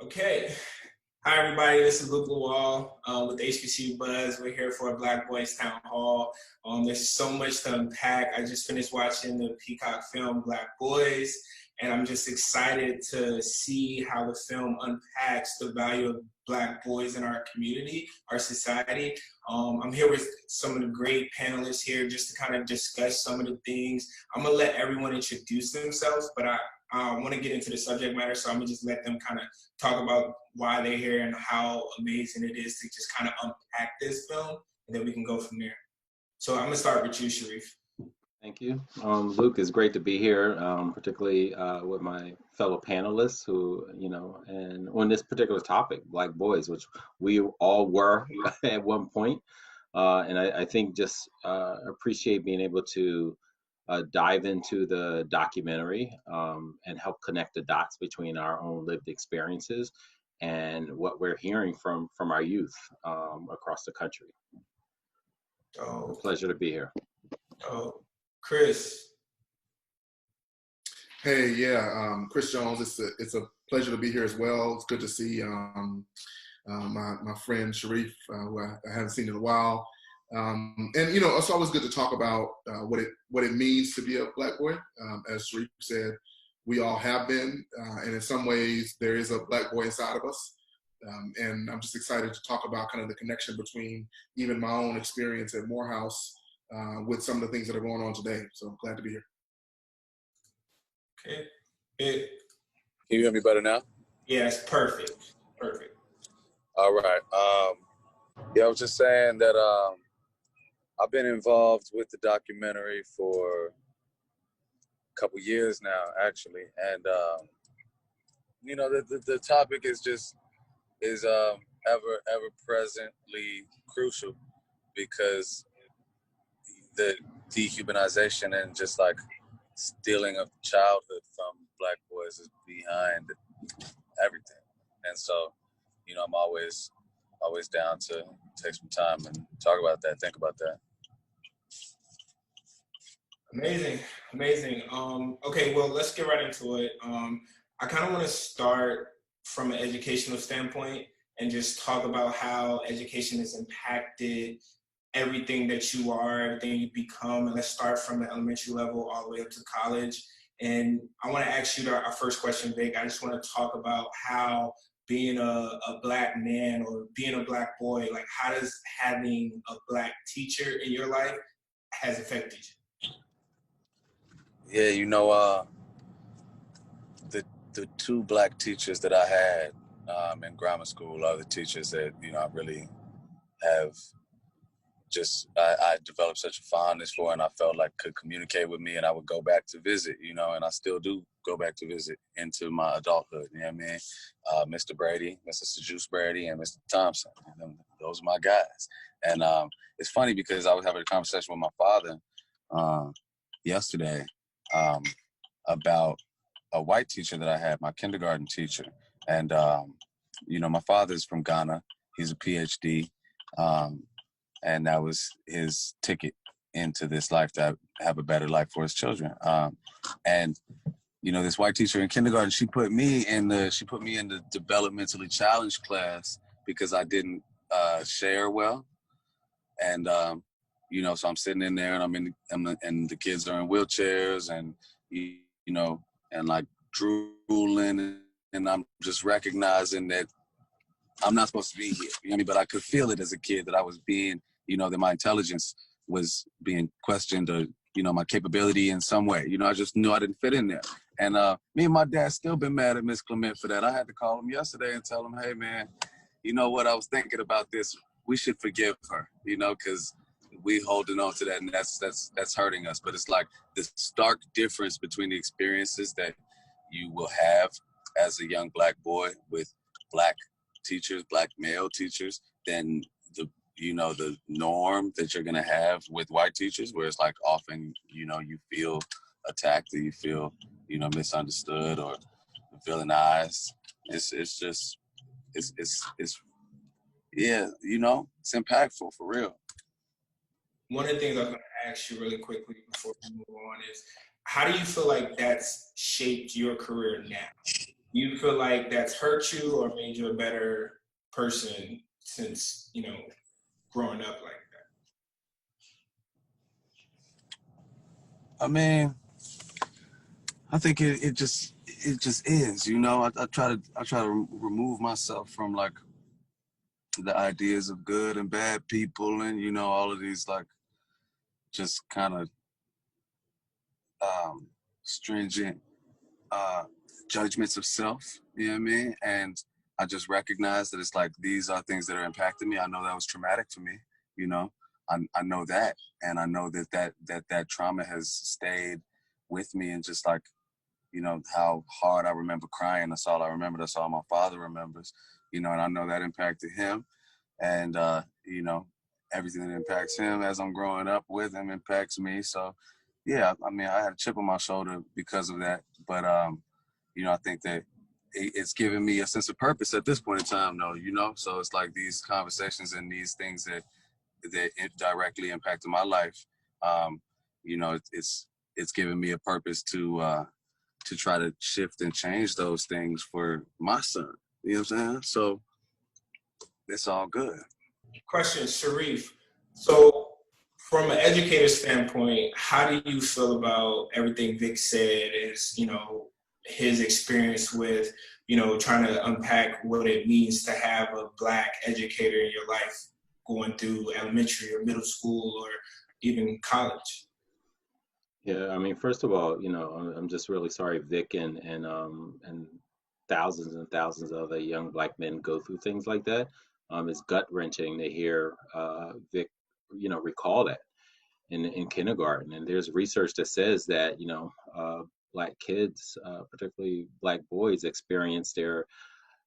Okay. Hi, everybody. This is Luke Lawal with HBCU Buzz. We're here for a Black Boys Town Hall. There's so much to unpack. I just finished watching the Peacock film Black Boys, and I'm just excited to see how the film unpacks the value of Black boys in our community, our society. I'm here with some of the great panelists here just to kind of discuss some of the things. I'm going to let everyone introduce themselves, but I want to get into the subject matter, so I'm going to just let them kind of talk about why they're here and how amazing it is to just kind of unpack this film, and then we can go from there. So I'm going to start with you, Sharif. Thank you. Luke, it's great to be here, particularly with my fellow panelists who, and on this particular topic, Black boys, which we all were at one point. And I think just appreciate being able to dive into the documentary and help connect the dots between our own lived experiences and what we're hearing from our youth across the country. Oh, It's a pleasure to be here. Oh, Chris. Hey, yeah, Chris Jones. It's a pleasure to be here as well. It's good to see my friend Sharif, who I haven't seen in a while. And it's always good to talk about what it means to be a Black boy. As Sharif said, we all have been, and in some ways there is a Black boy inside of us. And I'm just excited to talk about kind of the connection between even my own experience at Morehouse with some of the things that are going on today. So I'm glad to be here. Okay. Can you hear me better now? Yes, perfect. Perfect. All right. I was just saying that I've been involved with the documentary for a couple years now, actually, and the topic is ever presently crucial because the dehumanization and just like stealing of childhood from Black boys is behind everything. And so, I'm always down to take some time and talk about that, think about that. Amazing. Okay, well, let's get right into it. I kind of want to start from an educational standpoint and just talk about how education has impacted everything that you are, everything you become. And let's start from the elementary level all the way up to college. And I want to ask you our first question, Vic. I just want to talk about how being a Black man or being a Black boy, like how does having a Black teacher in your life has affected you? Yeah, the two Black teachers that I had in grammar school are the teachers that, I really have I developed such a fondness for, and I felt like could communicate with me, and I would go back to visit, and I still do go back to visit into my adulthood, you know what I mean? Mr. Brady, Mr. Sejuice Brady, and Mr. Thompson, and those are my guys. And it's funny because I was having a conversation with my father yesterday about a white teacher that I had, my kindergarten teacher. And, my father's from Ghana. He's a PhD. And that was his ticket into this life to have a better life for his children. And this white teacher in kindergarten, she put me in the developmentally challenged class because I didn't share well. And so I'm sitting in there, and and the kids are in wheelchairs, and and like drooling, and I'm just recognizing that I'm not supposed to be here. But I could feel it as a kid that I was being, that my intelligence was being questioned, or my capability in some way. I just knew I didn't fit in there. And me and my dad still been mad at Miss Clement for that. I had to call him yesterday and tell him, hey man, you know what, I was thinking about this. We should forgive her, because we holding on to that, and that's hurting us. But it's like this stark difference between the experiences that you will have as a young Black boy with Black teachers, Black male teachers, than the norm that you're gonna have with white teachers, where it's like often you feel attacked, or you feel misunderstood or villainized. It's impactful for real. One of the things I was going to ask you really quickly before we move on is, how do you feel like that's shaped your career now? Do you feel like that's hurt you or made you a better person since, you know, growing up like that? I mean, I think it just is, you know. I try to remove myself from like the ideas of good and bad people, and you know, all of these like just kind of stringent judgments of self, you know what I mean? And I just recognize that it's like these are things that are impacting me. I know that was traumatic for me, you know. I know that, and I know that trauma has stayed with me, and just like, you know, how hard I remember crying. That's all I remember. That's all my father remembers, you know, and I know that impacted him. And, you know, everything that impacts him as I'm growing up with him impacts me. So, yeah, I mean, I had a chip on my shoulder because of that. But, you know, I think that it's given me a sense of purpose at this point in time, though, you know? So it's like these conversations and these things that directly impacted my life, you know, it's given me a purpose to try to shift and change those things for my son. You know what I'm saying? So it's all good. Question, Sharif. So from an educator standpoint, how do you feel about everything Vic said is, you know, his experience with, you know, trying to unpack what it means to have a Black educator in your life going through elementary or middle school or even college? Yeah, I mean, first of all, you know, I'm just really sorry Vic and thousands and thousands of other young Black men go through things like that. It's gut wrenching to hear Vic, you know, recall that in kindergarten. And there's research that says that, you know, Black kids, particularly Black boys, experience their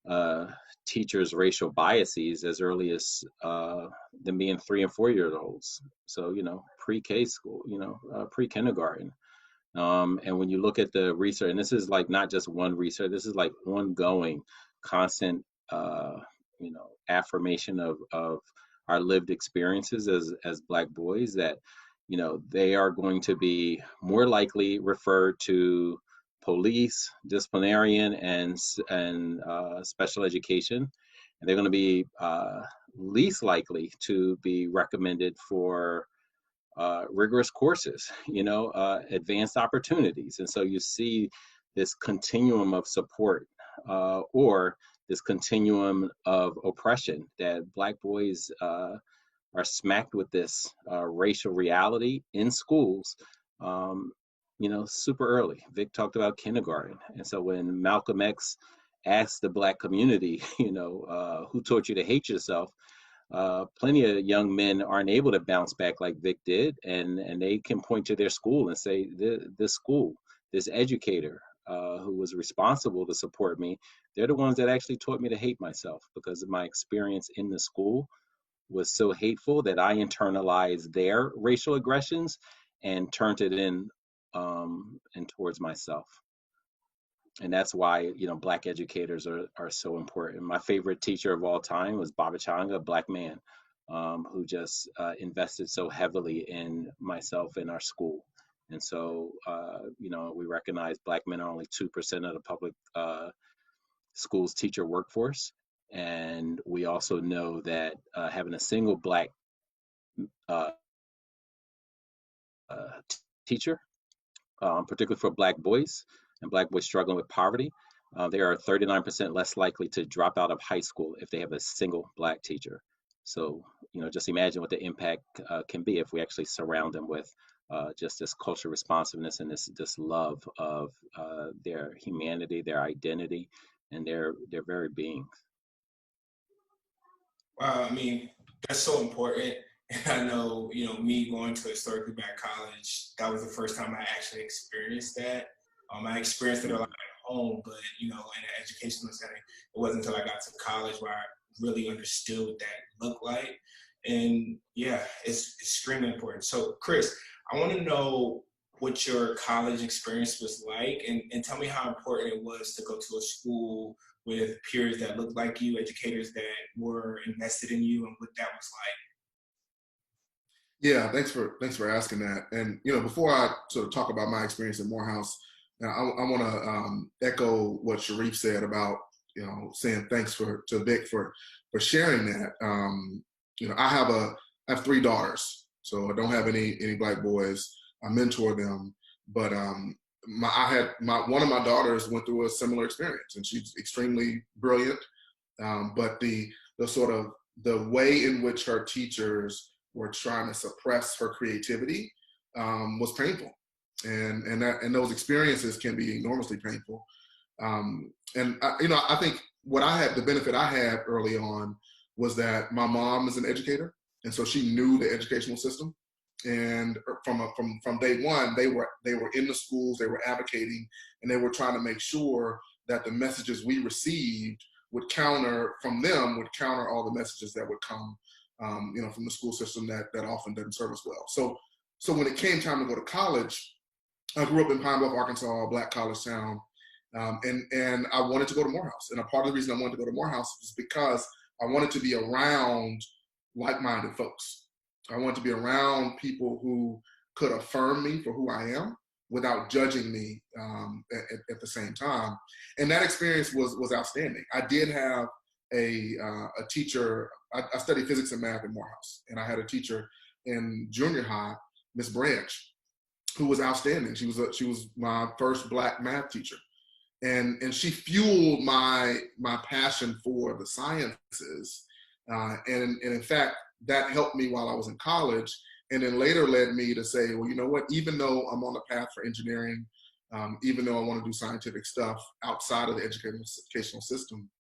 uh, teachers' racial biases as early as them being 3 and 4 year olds. So, you know, pre-K school, you know, pre-kindergarten. And when you look at the research, and this is like not just one research, this is like ongoing, constant, you know, affirmation of our lived experiences as Black boys, that, you know, they are going to be more likely referred to police, disciplinarian, and special education, and they're going to be least likely to be recommended for rigorous courses, you know, advanced opportunities. And so you see this continuum of support or this continuum of oppression that Black boys are smacked with this racial reality in schools, you know, super early. Vic talked about kindergarten. And so when Malcolm X asked the Black community, you know, who taught you to hate yourself? Plenty of young men aren't able to bounce back like Vic did, and they can point to their school and say, this school, this educator who was responsible to support me, they're the ones that actually taught me to hate myself, because of my experience in the school was so hateful that I internalized their racial aggressions and turned it in and towards myself. And that's why, you know, Black educators are so important. My favorite teacher of all time was Baba Changa, a Black man who just invested so heavily in myself and our school. And so, you know, we recognize Black men are only 2% of the public schools teacher workforce. And we also know that having a single Black uh, teacher, particularly for Black boys and Black boys struggling with poverty, they are 39% less likely to drop out of high school if they have a single Black teacher. So, you know, just imagine what the impact can be if we actually surround them with just this cultural responsiveness and this love of their humanity, their identity, and their very being. Wow, I mean, that's so important. And I know, you know, me going to a historically Black college, that was the first time I actually experienced that. I experienced it a lot at home, but, you know, in an educational setting, it wasn't until I got to college where I really understood what that looked like. And yeah, it's extremely important. So, Chris, I want to know what your college experience was like, and tell me how important it was to go to a school with peers that looked like you, educators that were invested in you, and what that was like. Yeah, thanks for asking that. And you know, before I sort of talk about my experience at Morehouse, Now, I want to echo what Sharif said about, saying thanks to Vic for sharing that. I have 3 daughters, so I don't have any black boys. I mentor them, but one of my daughters went through a similar experience, and she's extremely brilliant. But the sort of the way in which her teachers were trying to suppress her creativity was painful. And those experiences can be enormously painful. I think the benefit I had early on was that my mom is an educator, and so she knew the educational system. And from day one, they were in the schools, they were advocating, and they were trying to make sure that the messages we received would counter all the messages that would come, from the school system that often doesn't serve us well. So when it came time to go to college, I grew up in Pine Bluff, Arkansas, a black college town, and I wanted to go to Morehouse. And a part of the reason I wanted to go to Morehouse was because I wanted to be around like-minded folks. I wanted to be around people who could affirm me for who I am without judging me at the same time. And that experience was outstanding. I did have a teacher. I studied physics and math in Morehouse, and I had a teacher in junior high, Miss Branch, who was outstanding. She was my first black math teacher, and she fueled my passion for the sciences, and in fact that helped me while I was in college, and then later led me to say, well, you know what? Even though I'm on the path for engineering, even though I want to do scientific stuff outside of the educational system,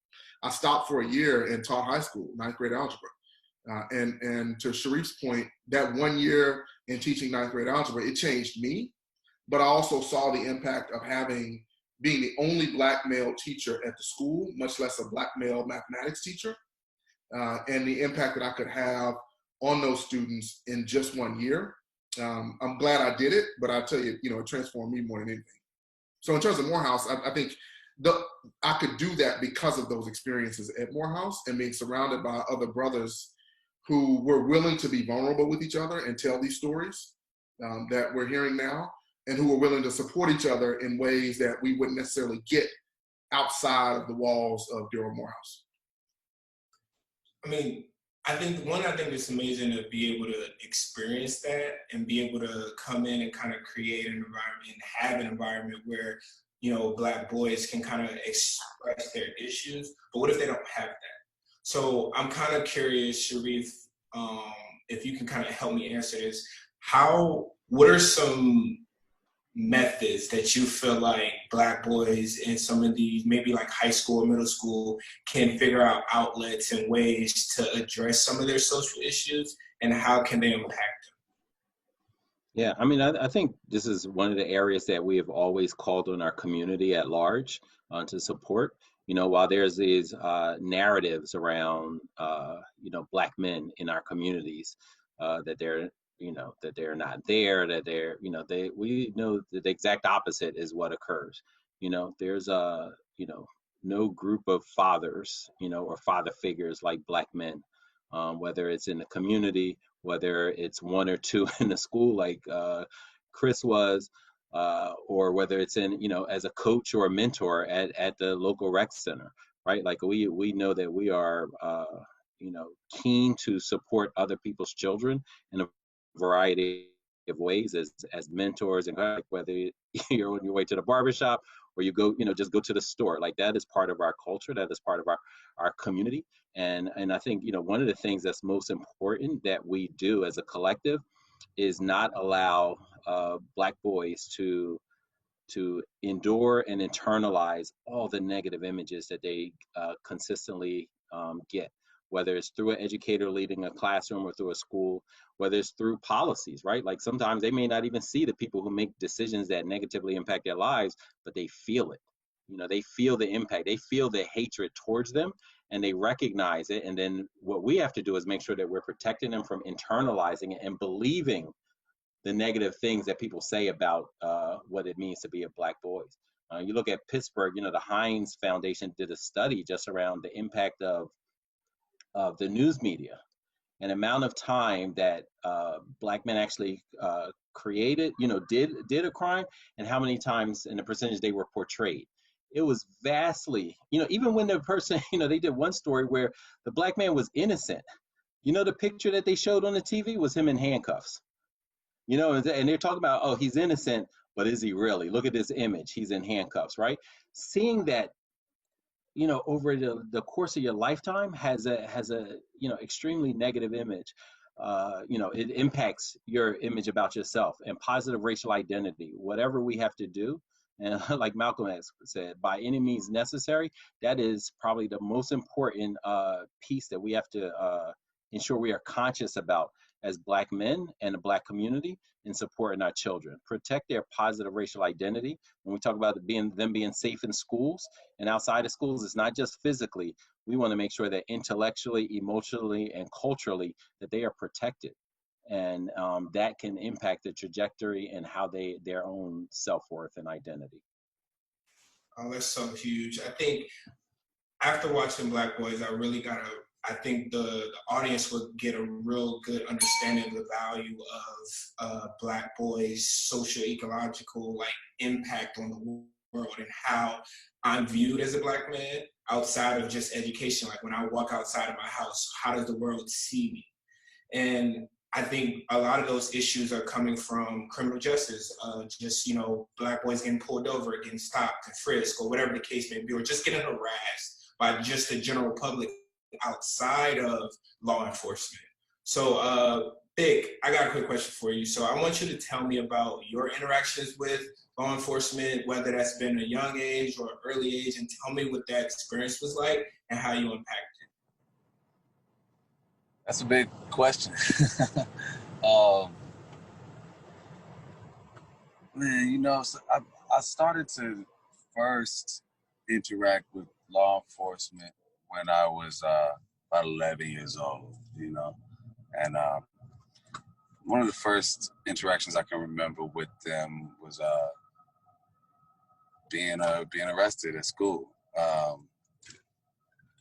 I stopped for a year and taught high school, 9th grade algebra. And to Sharif's point, that 1 year in teaching 9th grade algebra, it changed me, but I also saw the impact of being the only black male teacher at the school, much less a black male mathematics teacher, and the impact that I could have on those students in just 1 year. I'm glad I did it, but I tell you, it transformed me more than anything. So in terms of Morehouse, I think I could do that because of those experiences at Morehouse and being surrounded by other brothers who were willing to be vulnerable with each other and tell these stories that we're hearing now, and who were willing to support each other in ways that we wouldn't necessarily get outside of the walls of Durham Morehouse. I mean, I think it's amazing to be able to experience that and be able to come in and kind of create an environment and have an environment where, black boys can kind of express their issues. But what if they don't have that? So I'm kind of curious, Sharif, if you can kind of help me answer this. What are some methods that you feel like black boys in some of these, maybe like high school or middle school, can figure out outlets and ways to address some of their social issues, and how can they impact them? Yeah, I mean, I think this is one of the areas that we have always called on our community at large to support. While there's these narratives around, black men in our communities, that they're not there, that we know that the exact opposite is what occurs. There's no group of fathers, or father figures like black men, whether it's in the community, whether it's 1 or 2 in the school like Chris was, or whether it's in, as a coach or a mentor at the local rec center, right? Like we know that we are, keen to support other people's children in a variety of ways as mentors, and like whether you're on your way to the barbershop or you go, just go to the store. Like that is part of our culture, that is part of our community. And I think, one of the things that's most important that we do as a collective is not allow black boys to endure and internalize all the negative images that they consistently get, whether it's through an educator leading a classroom or through a school, whether it's through policies, right? Like sometimes they may not even see the people who make decisions that negatively impact their lives, but they feel it. They feel the impact, they feel the hatred towards them, and they recognize it. And then what we have to do is make sure that we're protecting them from internalizing it and believing the negative things that people say about what it means to be a black boy. You look at Pittsburgh, the Heinz Foundation did a study just around the impact of the news media and amount of time that black men actually created, did a crime, and how many times and the percentage they were portrayed. It was vastly, even when the person, they did one story where the black man was innocent. The picture that they showed on the TV was him in handcuffs. And they're talking about, oh, he's innocent, but is he really? Look at this image. He's in handcuffs, right? Seeing that, over the course of your lifetime has a extremely negative image. It impacts your image about yourself and positive racial identity. Whatever we have to do, and like Malcolm has said, by any means necessary, that is probably the most important piece that we have to ensure we are conscious about as Black men and the Black community in supporting our children. Protect their positive racial identity. When we talk about them being safe in schools and outside of schools, it's not just physically. We want to make sure that intellectually, emotionally, and culturally that they are protected. And that can impact the trajectory and how their own self-worth and identity. Oh, that's so huge. I think after watching Black Boys, I think the audience would get a real good understanding of the value of Black boys' socio-ecological impact on the world and how I'm viewed as a Black man outside of just education. Like when I walk outside of my house, how does the world see me? And I think a lot of those issues are coming from criminal justice, Black boys getting pulled over, getting stopped and frisked, or whatever the case may be, or just getting harassed by just the general public outside of law enforcement. So, Vic, I got a quick question for you. So I want you to tell me about your interactions with law enforcement, whether that's been a young age or early age, and tell me what that experience was like and how you impacted it. That's a big question. So I started to first interact with law enforcement when I was about 11 years old, and one of the first interactions I can remember with them was being arrested at school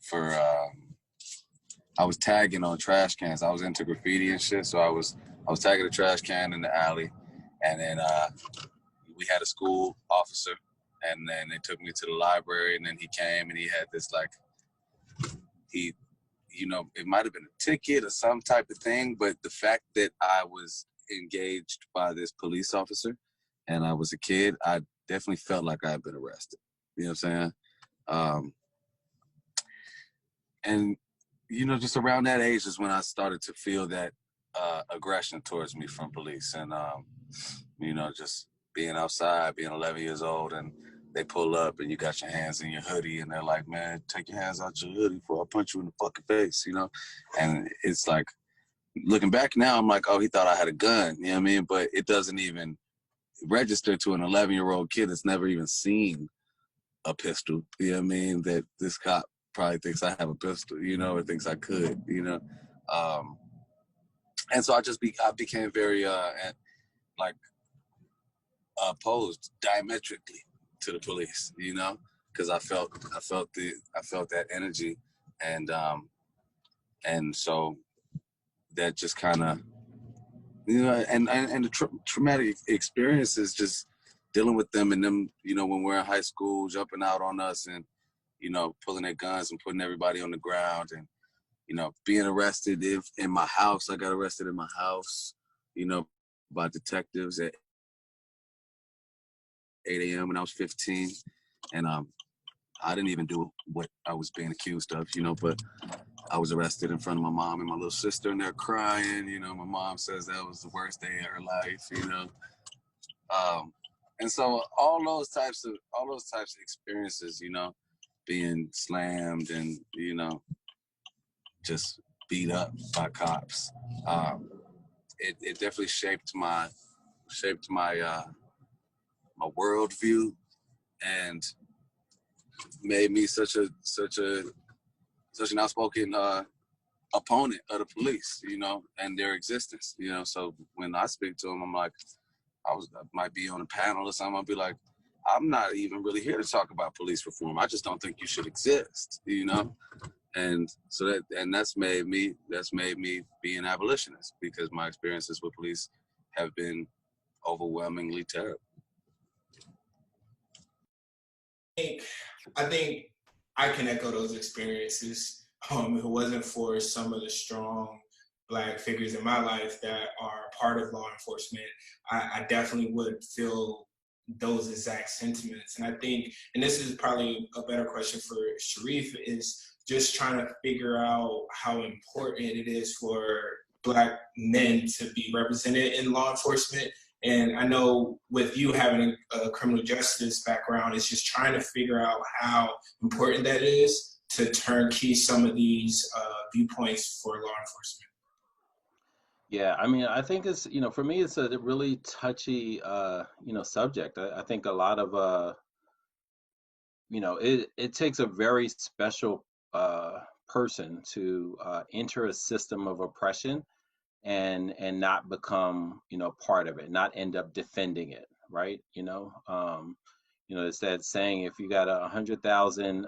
for I was tagging on trash cans. I was into graffiti and shit, so I was tagging a trash can in the alley, and then we had a school officer, and then they took me to the library, and then he came and he had this it might have been a ticket or some type of thing, but the fact that I was engaged by this police officer and I was a kid, I definitely felt like I had been arrested. You know what I'm saying? And just around that age is when I started to feel that aggression towards me from police. And, just being outside, being 11 years old, and they pull up and you got your hands in your hoodie and they're like, man, take your hands out your hoodie before I punch you in the fucking face, And it's like, looking back now, I'm like, oh, he thought I had a gun, you know what I mean? But it doesn't even register to an 11-year-old kid that's never even seen a pistol, you know what I mean? That this cop probably thinks I have a pistol, or thinks I could, And so I became very, opposed diametrically to the police, because I felt that energy, and so that just kind of, and the traumatic experiences, just dealing with them and them, when we're in high school, jumping out on us and, pulling their guns and putting everybody on the ground and, being arrested in my house. I got arrested in my house, by detectives at 8 a.m. when I was 15. And I didn't even do what I was being accused of, but I was arrested in front of my mom and my little sister, and they're crying. My mom says that was the worst day of her life, and so all those types of experiences, being slammed and, just beat up by cops, it definitely shaped my my worldview and made me such an outspoken opponent of the police, and their existence, So when I speak to them, I'm like, I might be on a panel or something. I'll be like, I'm not even really here to talk about police reform. I just don't think you should exist, And so that's made me be an abolitionist, because my experiences with police have been overwhelmingly terrible. I think I can echo those experiences. If it wasn't for some of the strong Black figures in my life that are part of law enforcement, I definitely would feel those exact sentiments. And I think, and this is probably a better question for Sharif, is just trying to figure out how important it is for Black men to be represented in law enforcement. And I know with you having a criminal justice background, it's just trying to figure out how important that is to turnkey some of these viewpoints for law enforcement. Yeah, I mean, I think it's, for me, it's a really touchy, subject. I think a lot of, it takes a very special person to enter a system of oppression and not become, part of it, not end up defending it, right? It's that saying, if you got 100,000,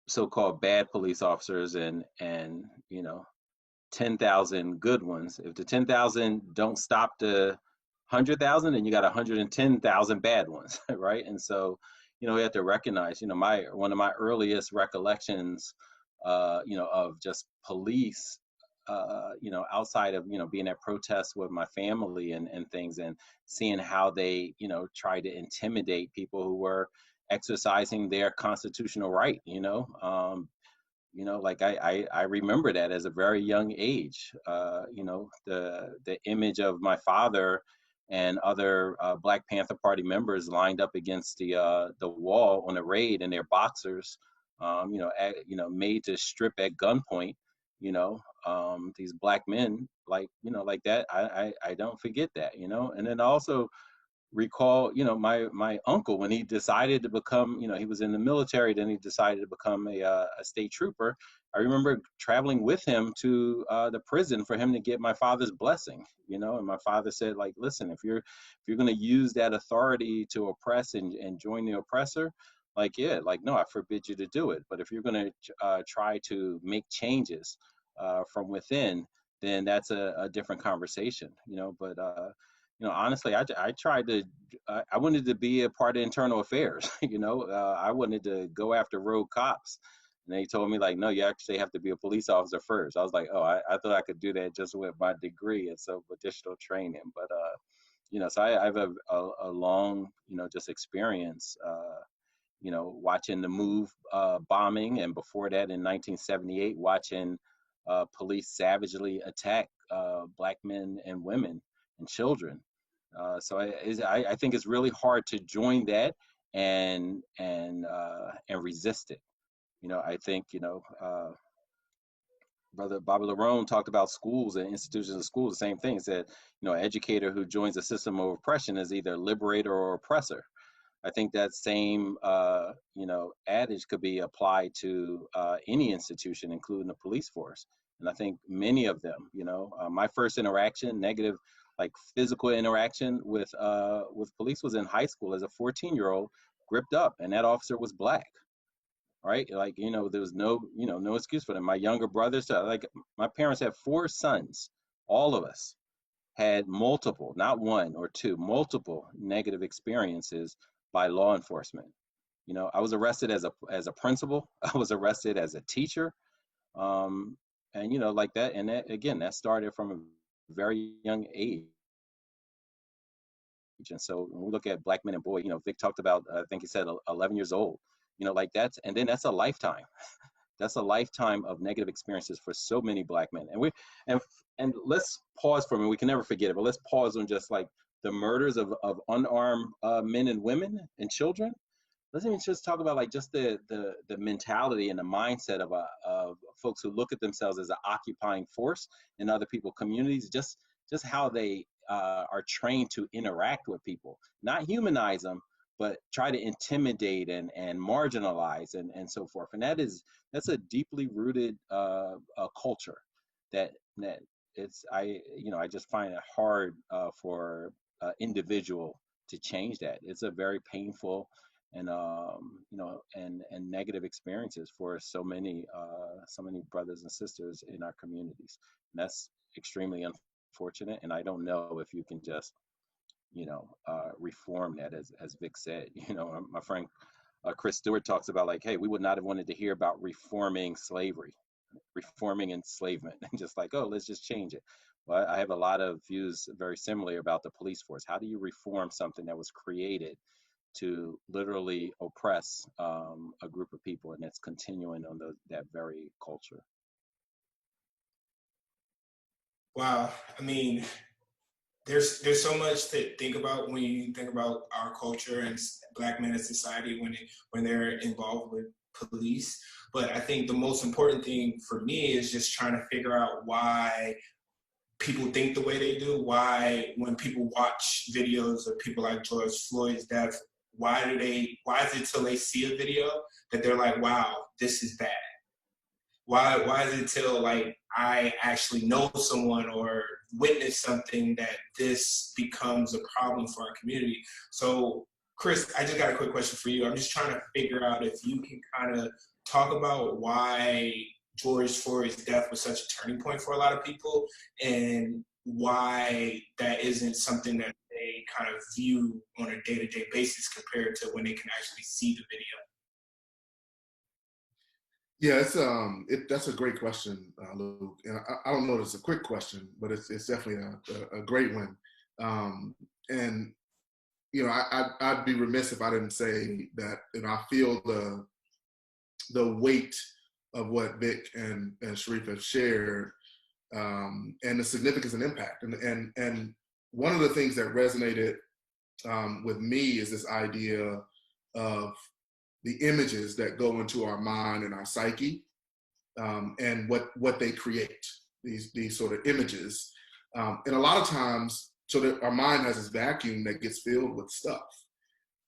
so-called bad police officers and 10,000 good ones. If the 10,000 don't stop the 100,000, then you got 110,000 bad ones, right? And so, we have to recognize, one of my earliest recollections, of just police, outside of, being at protests with my family and things, and seeing how they, tried to intimidate people who were exercising their constitutional right, like I remember that as a very young age. The image of my father and other Black Panther Party members lined up against the wall on a raid in their boxers, made to strip at gunpoint. These Black men, like that. I don't forget that. And then also recall, my uncle, when he decided to become, he was in the military, then he decided to become a state trooper. I remember traveling with him to the prison for him to get my father's blessing, and my father said, like, listen, if you're going to use that authority to oppress and join the oppressor, like, yeah, like, no, I forbid you to do it. But if you're going to try to make changes from within, then that's a different conversation, but honestly, I tried to, I wanted to be a part of internal affairs, I wanted to go after rogue cops. And they told me, like, no, you actually have to be a police officer first. I was like, oh, I thought I could do that just with my degree and some additional training. But, so I have a long, just experience, watching the MOVE bombing. And before that, in 1978, watching police savagely attack Black men and women and children. So I think it's really hard to join that and resist it. I think, Brother Bobby Larone talked about schools and institutions of schools, the same thing. He said, an educator who joins a system of oppression is either liberator or oppressor. I think that same, adage could be applied to any institution, including the police force. And I think many of them, my first interaction, negative, like physical interaction with police was in high school as a 14-year-old, gripped up, and that officer was Black, right? Like, there was no excuse for them. My younger brothers, like, my parents had 4 sons, all of us had multiple, not one or two, multiple negative experiences by law enforcement. I was arrested as a principal. I was arrested as a teacher, and like that. And that, again, that started from a very young age. And so when we look at Black men and boys, Vic talked about, I think he said 11 years old. Like that's a lifetime. That's a lifetime of negative experiences for so many Black men. And let's pause for a minute. We can never forget it, but let's pause on just like the murders of unarmed men and women and children. Let's even just talk about like just the mentality and the mindset of folks who look at themselves as an occupying force in other people's communities. Just how they are trained to interact with people, not humanize them, but try to intimidate and marginalize and so forth. And that's a deeply rooted culture that I just find it hard for individual to change that. It's a very painful and and negative experiences for so many brothers and sisters in our communities. And that's extremely unfortunate. And I don't know if you can just, reform that, as Vic said. My friend Chris Stewart talks about, like, hey, we would not have wanted to hear about reforming slavery, reforming enslavement, and just like, oh, let's just change it. Well, I have a lot of views very similarly about the police force. How do you reform something that was created to literally oppress a group of people, and it's continuing on that very culture? Wow, I mean, there's so much to think about when you think about our culture and Black men in society when they're involved with police. But I think the most important thing for me is just trying to figure out why people think the way they do, why when people watch videos of people like George Floyd's death, why is it till they see a video that they're like, wow, this is bad? Why is it till like I actually know someone or witness something that this becomes a problem for our community? So Chris, I just got a quick question for you. I'm just trying to figure out if you can kind of talk about why George Floyd's death was such a turning point for a lot of people, and why that isn't something that they kind of view on a day-to-day basis compared to when they can actually see the video. Yeah, that's a great question, Luke. And I don't know if it's a quick question, but it's definitely a great one. And I'd be remiss if I didn't say that. I feel the weight of what Vic and Sharif have shared, and the significance and impact. And one of the things that resonated with me is this idea of the images that go into our mind and our psyche, and what they create, these sort of images. And a lot of times, so that our mind has this vacuum that gets filled with stuff.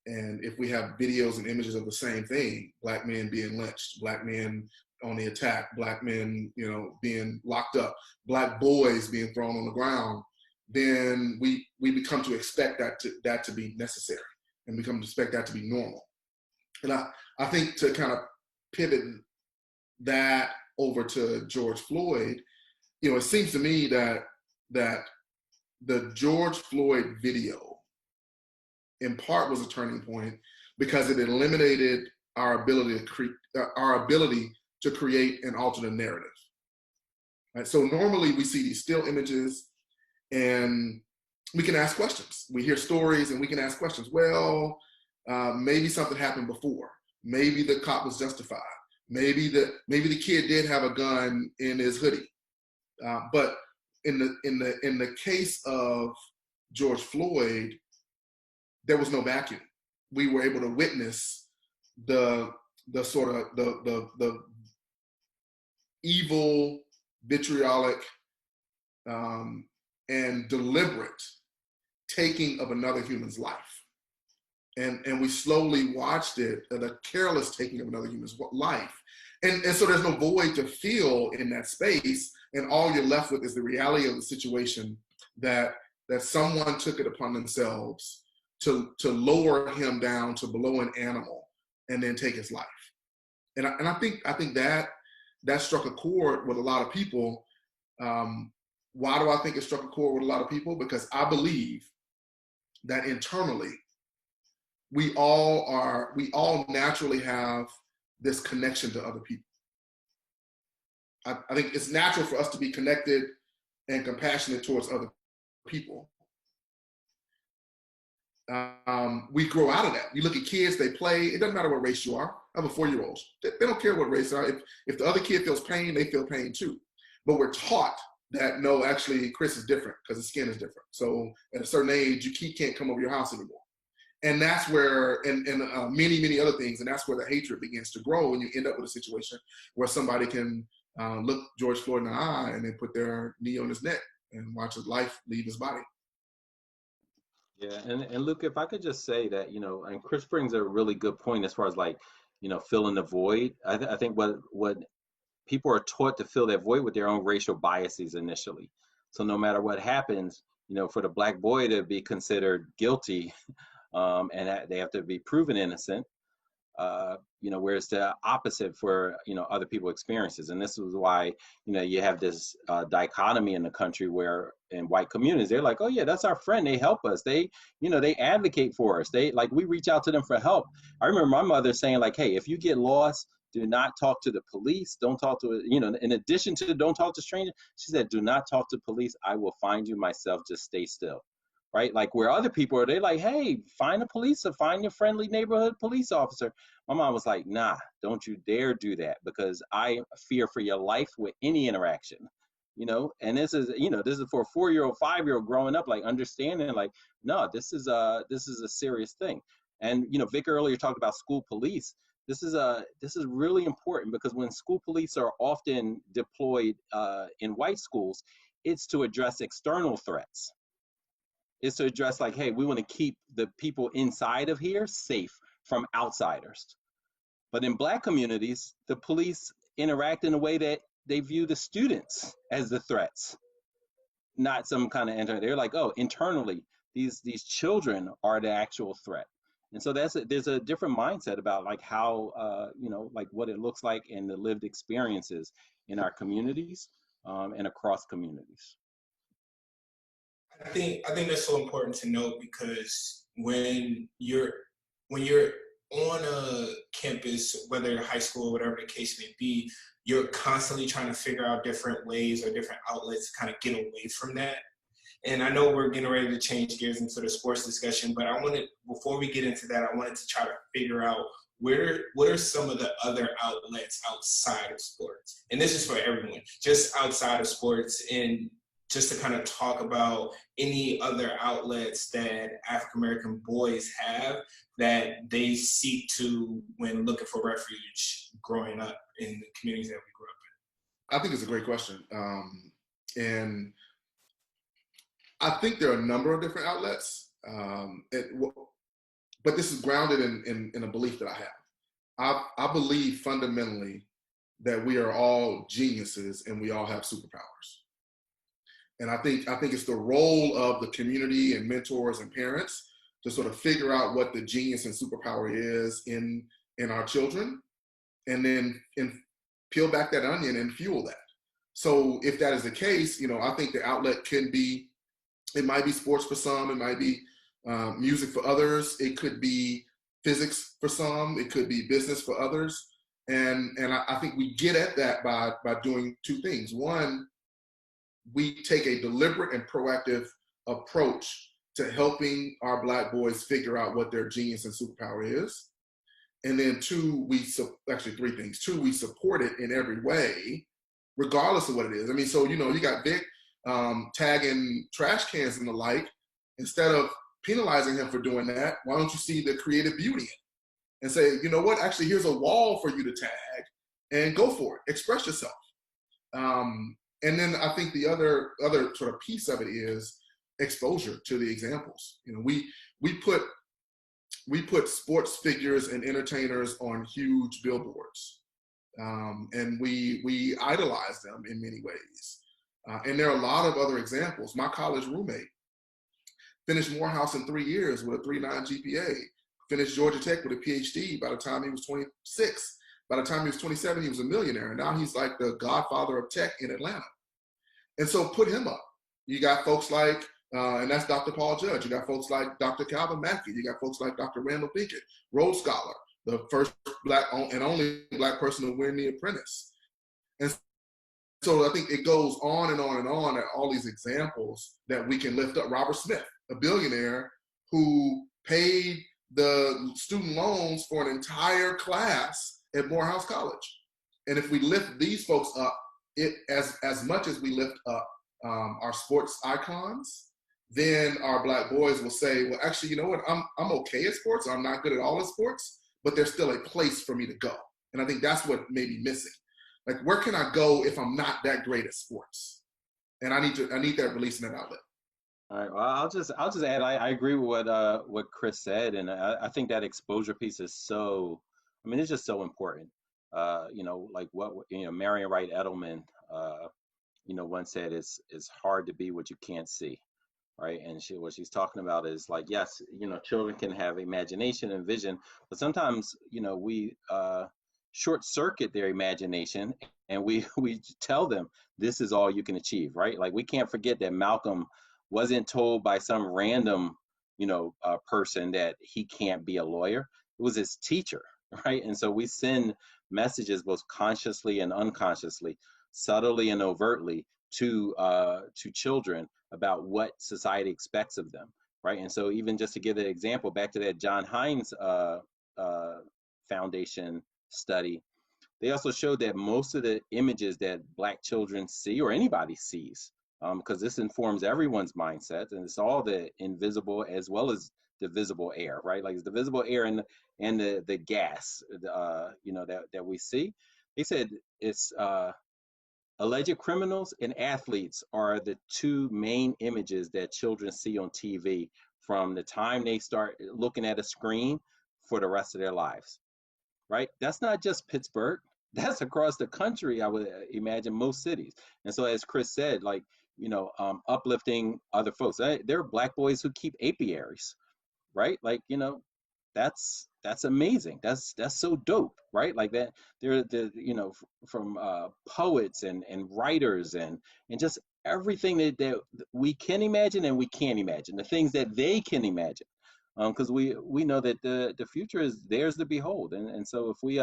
And if we have videos and images of the same thing, Black men being lynched, Black men on the attack, Black men, being locked up, Black boys being thrown on the ground, then we become to expect that to be necessary, and become to expect that to be normal. And I think to kind of pivot that over to George Floyd, it seems to me that the George Floyd video in part was a turning point because it eliminated our ability to create an alternate narrative. Right? So normally we see these still images and we can ask questions. We hear stories and we can ask questions. Well, maybe something happened before. Maybe the cop was justified. Maybe the kid did have a gun in his hoodie. But in the case of George Floyd, there was no vacuum. We were able to witness the sort of the evil, vitriolic, and deliberate taking of another human's life. And we slowly watched it, the careless taking of another human's life. And so there's no void to fill in that space, and all you're left with is the reality of the situation that someone took it upon themselves to lower him down to below an animal and then take his life. And I think that struck a chord with a lot of people. Why do I think it struck a chord with a lot of people? Because I believe that internally, we all naturally have this connection to other people. I think it's natural for us to be connected and compassionate towards other people. We grow out of that. You look at kids, they play, it doesn't matter what race you are. I have a 4-year-old. They don't care what race they are. If the other kid feels pain, they feel pain too. But we're taught that, no, actually, Chris is different because his skin is different. So at a certain age, you can't come over your house anymore. And that's where, and many, many other things, and that's where the hatred begins to grow, and you end up with a situation where somebody can look George Floyd in the eye and then put their knee on his neck and watch his life leave his body. Yeah, and Luke, if I could just say that, and Chris brings a really good point as far as filling the void. I think what people are taught to fill that void with their own racial biases initially. So no matter what happens, for the Black boy to be considered guilty, and they have to be proven innocent, whereas the opposite for, other people experiences. And this is why, you have this dichotomy in the country where in white communities, they're like, oh yeah, that's our friend. They help us. They advocate for us. We reach out to them for help. I remember my mother saying like, hey, if you get lost, do not talk to the police. Don't talk to, in addition to don't talk to strangers, she said, do not talk to police. I will find you myself. Just stay still. Right? Like where other people are, they're like, hey, find a police or find your friendly neighborhood police officer. My mom was like, nah, don't you dare do that, because I fear for your life with any interaction, and this is for a 4-year-old, 5-year-old growing up, like understanding like, no, this is a serious thing. And, Vic earlier talked about school police. This is really important, because when school police are often deployed in white schools, it's to address external threats. Is to address like, hey, we want to keep the people inside of here safe from outsiders. But in Black communities, the police interact in a way that they view the students as the threats, not some kind of they're like, oh, internally, these children are the actual threat. And so there's a different mindset about like how, like what it looks like in the lived experiences in our communities and across communities. I think that's so important to note, because when you're on a campus, whether high school, whatever the case may be, you're constantly trying to figure out different ways or different outlets to kind of get away from that. And I know we're getting ready to change gears into the sports discussion, but before we get into that, I wanted to try to figure out what are some of the other outlets outside of sports? And this is for everyone, just outside of sports, and just to kind of talk about any other outlets that African-American boys have that they seek to when looking for refuge growing up in the communities that we grew up in. I think it's a great question. And I think there are a number of different outlets, but this is grounded in a belief that I have. I believe fundamentally that we are all geniuses and we all have superpowers. And I think it's the role of the community and mentors and parents to sort of figure out what the genius and superpower is in our children, and then peel back that onion and fuel that. So if that is the case, I think the outlet it might be sports for some, it might be music for others, it could be physics for some, it could be business for others. And I think we get at that by doing two things. One, we take a deliberate and proactive approach to helping our Black boys figure out what their genius and superpower is. And then two, actually three things. Two, we support it in every way, regardless of what it is. I mean, so, you got Vic tagging trash cans and the like. Instead of penalizing him for doing that, why don't you see the creative beauty in it and say, you know what, actually, here's a wall for you to tag and go for it, express yourself. And then I think the other sort of piece of it is exposure to the examples. We put sports figures and entertainers on huge billboards, and we idolize them in many ways. And there are a lot of other examples. My college roommate finished Morehouse in 3 years with a 3.9 GPA, finished Georgia Tech with a PhD by the time he was 26. By the time he was 27, he was a millionaire. And now he's like the godfather of tech in Atlanta. And so put him up. You got folks like, and that's Dr. Paul Judge. You got folks like Dr. Calvin Mackey. You got folks like Dr. Randall Pinkett, Rhodes Scholar, the first Black and only Black person to win The Apprentice. And so I think it goes on and on and on at all these examples that we can lift up. Robert Smith, a billionaire who paid the student loans for an entire class at Morehouse College. And if we lift these folks up, as much as we lift up our sports icons, then our Black boys will say, well, actually, you know what, I'm okay at sports, I'm not good at all at sports, but there's still a place for me to go. And I think that's what may be missing. Like, where can I go if I'm not that great at sports? And I need that release in that outlet. All right. Well, I'll just add. I agree with what Chris said, and I think that exposure piece is so. I mean, it's just so important. Like what Marion Wright Edelman, once said, it's hard to be what you can't see. right? And what she's talking about is like, yes, children can have imagination and vision, but sometimes, we short circuit their imagination, and we we tell them this is all you can achieve, right? Like we can't forget that Malcolm wasn't told by some random, person that he can't be a lawyer. It was his teacher, right? And so we send messages both consciously and unconsciously, subtly and overtly, to children about what society expects of them, right? And so even just to give the example, back to that John Hines Foundation study, they also showed that most of the images that Black children see, or anybody sees, because this informs everyone's mindset, and it's all the invisible as well as the visible air, right? Like it's the visible air and the gas, that we see. They said it's alleged criminals and athletes are the two main images that children see on TV from the time they start looking at a screen for the rest of their lives, right? That's not just Pittsburgh. That's across the country, I would imagine most cities. And so as Chris said, like, uplifting other folks. There are Black boys who keep apiaries, right? Like, that's amazing. That's so dope, right? Like that. They're from poets and writers and just everything that we can imagine and we can't imagine, the things that they can imagine, because we know that the future is theirs to behold, and so if we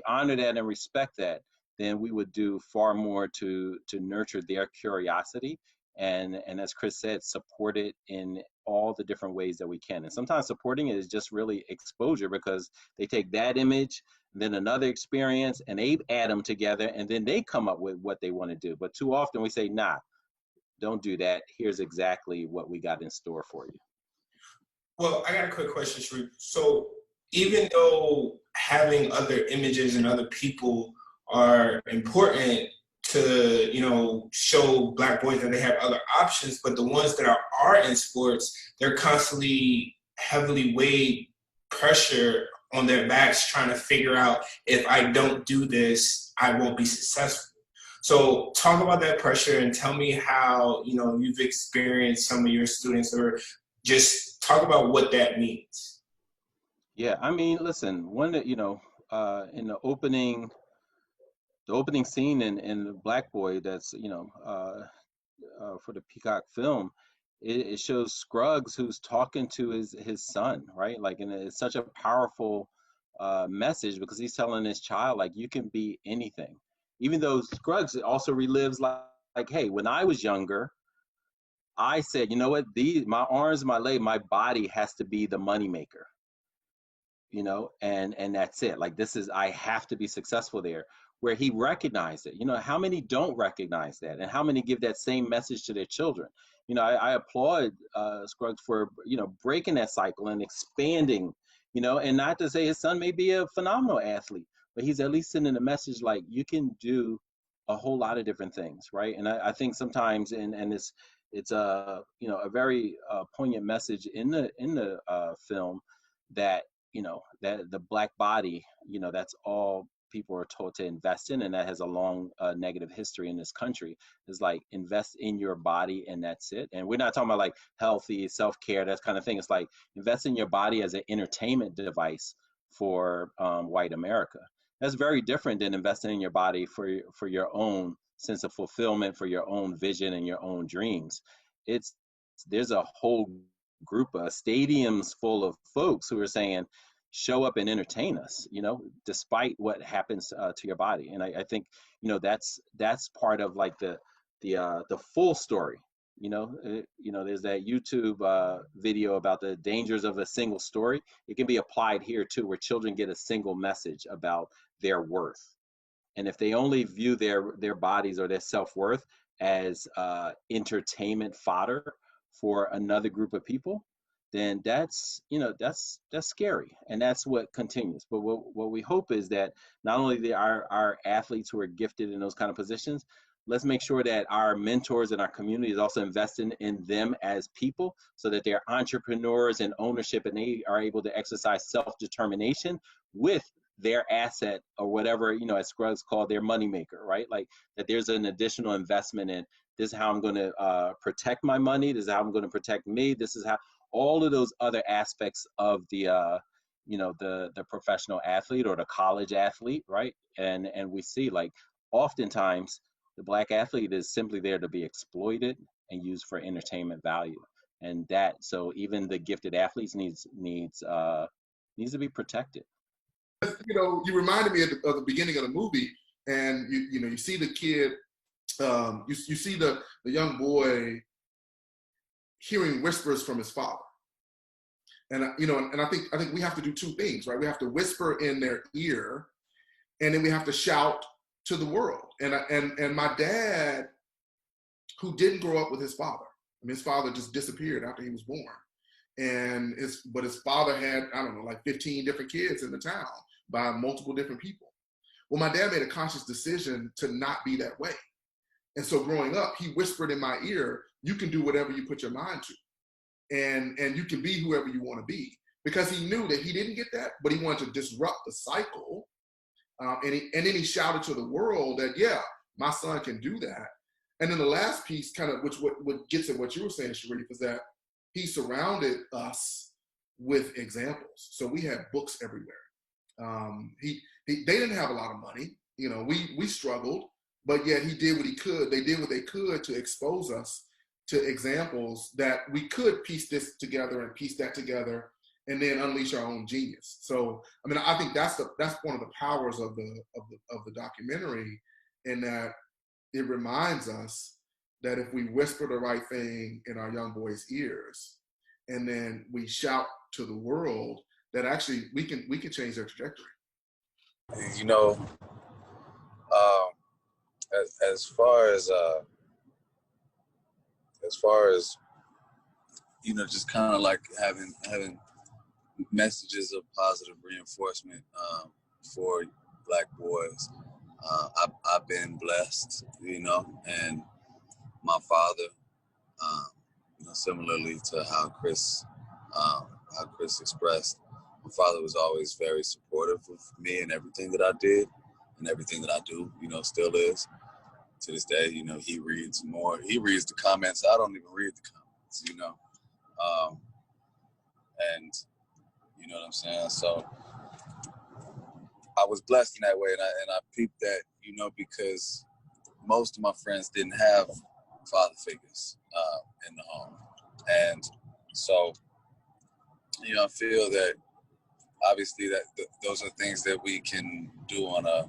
honor that and respect that, then we would do far more to nurture their curiosity and as Chris said, support it in all the different ways that we can. And sometimes supporting it is just really exposure, because they take that image, then another experience, and they add them together, and then they come up with what they want to do. But too often we say, nah, don't do that. Here's exactly what we got in store for you. Well, I got a quick question, Sharif. So even though having other images and other people are important to, show Black boys that they have other options, but the ones that are in sports, they're constantly heavily weighed pressure on their backs trying to figure out, if I don't do this, I won't be successful. So talk about that pressure and tell me how, you've experienced some of your students, or just talk about what that means. Yeah, I mean, listen, one, in the opening scene in the Black Boy, that's for the Peacock film, it shows Scruggs who's talking to his son, right? Like, and it's such a powerful message, because he's telling his child, like, you can be anything. Even though Scruggs also relives like, hey, when I was younger, I said, you know what, my arms, my leg, my body has to be the moneymaker. And that's it. Like, I have to be successful there, where he recognized it. How many don't recognize that, and how many give that same message to their children? I applaud Scruggs for, breaking that cycle and expanding, and not to say his son may be a phenomenal athlete, but he's at least sending a message like, you can do a whole lot of different things, right? And I think sometimes, and it's a very poignant message in the film, that that the Black body, that's all people are told to invest in, and that has a long negative history in this country. Is like, invest in your body, and that's it. And we're not talking about like healthy self-care, that kind of thing. It's like, invest in your body as an entertainment device for white America. That's very different than investing in your body for your own sense of fulfillment, for your own vision and your own dreams. There's a whole group of stadiums full of folks who are saying, show up and entertain us, despite what happens to your body. And I think, that's part of like the full story. There's that YouTube video about the dangers of a single story. It can be applied here too, where children get a single message about their worth. And if they only view their bodies or their self-worth as entertainment fodder for another group of people, then that's scary, and that's what continues. But what we hope is that not only our athletes who are gifted in those kind of positions, let's make sure that our mentors and our community is also investing in them as people, so that they're entrepreneurs and ownership, and they are able to exercise self-determination with their asset or whatever, as Scruggs called their moneymaker, right? Like that there's an additional investment in this is how I'm going to protect my money. This is how I'm going to protect me. This is how all of those other aspects of the professional athlete or the college athlete, right? And we see like oftentimes the Black athlete is simply there to be exploited and used for entertainment value. And so even the gifted athletes needs to be protected. You reminded me of the beginning of the movie, and you see the kid, you see the young boy hearing whispers from his father. And and I think we have to do two things, right? We have to whisper in their ear, and then we have to shout to the world. And my dad, who didn't grow up with his father, his father just disappeared after he was born. But his father had, I don't know, like 15 different kids in the town by multiple different people. Well, my dad made a conscious decision to not be that way. And so growing up, he whispered in my ear, you can do whatever you put your mind to. And you can be whoever you want to be. Because he knew that he didn't get that, but he wanted to disrupt the cycle. And then he shouted to the world that, yeah, my son can do that. And then the last piece, kind of, which what gets at what you were saying, Sharif, is that he surrounded us with examples. So we had books everywhere. They didn't have a lot of money. We struggled, but yet he did what he could. They did what they could to expose us to examples that we could piece this together and piece that together and then unleash our own genius. So, I think that's one of the powers of the documentary, in that it reminds us that if we whisper the right thing in our young boys' ears, and then we shout to the world, that actually we can change their trajectory. As far as just kind of like having messages of positive reinforcement for Black boys. I've been blessed, and my father, similarly to how Chris expressed, my father was always very supportive of me and everything that I did and everything that I do, still is. To this day, he reads the comments. I don't even read the comments, and you know what I'm saying? So I was blessed in that way, and I peeped that, because most of my friends didn't have father figures in the home. And so, I feel that obviously that those are things that we can do on a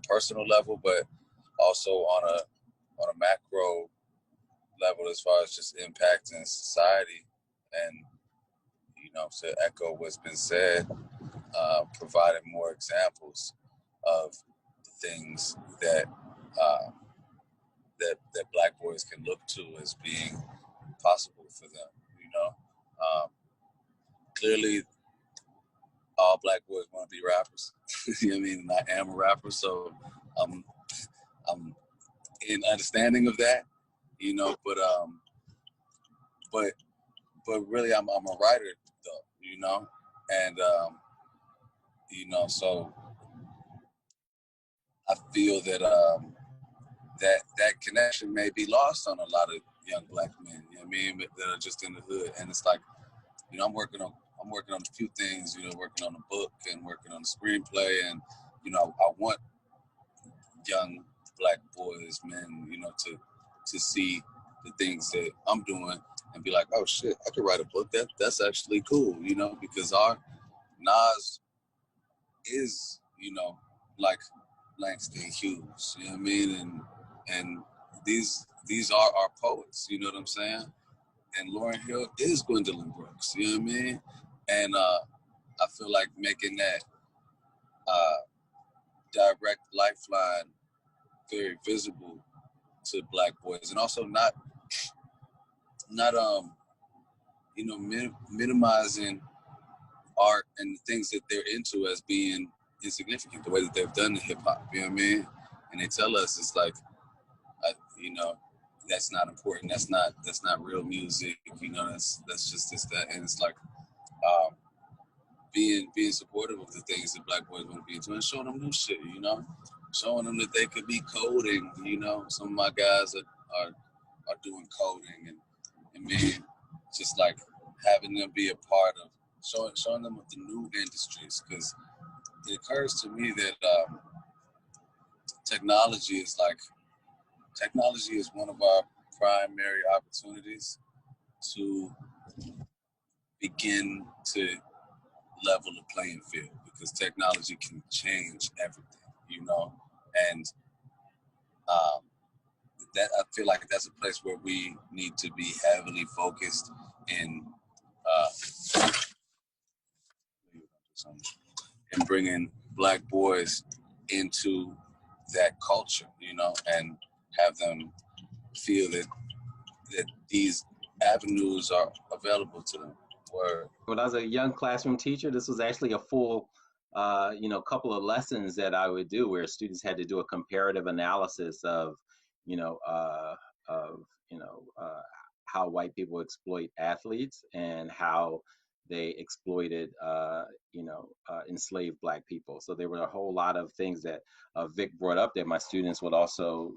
personal level, but also on a macro level as far as just impacting society. And, to echo what's been said, providing more examples of the things that Black boys can look to as being possible for them. Clearly, all Black boys want to be rappers. And I am a rapper, so I'm in understanding of that. But really, I'm a writer though. And so I feel that that connection may be lost on a lot of young Black men, that are just in the hood. And it's like, I'm working on a few things, working on a book and working on a screenplay, and I want young Black boys, men, to see the things that I'm doing and be like, oh shit, I could write a book. That's actually cool, because our Nas is, like Langston Hughes, and these are our poets, you know what I'm saying? And Lauryn Hill is Gwendolyn Brooks, you know what I mean? And I feel like making that direct lifeline very visible to Black boys, and also not minimizing art and the things that they're into as being insignificant, the way that they've done the hip hop, you know what I mean? And they tell us it's like, that's not important. That's not real music. That's just this, that. And it's like, being supportive of the things that Black boys want to be into and showing them new shit, you know, showing them that they could be coding, you know. Some of my guys are doing coding and man, just like having them be a part of showing them the new industries, because it occurs to me that technology is one of our primary opportunities to begin to level the playing field, because technology can change everything, you know, and that I feel like that's a place where we need to be heavily focused in bringing Black boys into that culture, you know, and have them feel that these avenues are available to them. Word. When I was a young classroom teacher, this was actually a full, couple of lessons that I would do where students had to do a comparative analysis of, how white people exploit athletes and how they exploited, enslaved Black people. So there were a whole lot of things that Vic brought up that my students would also,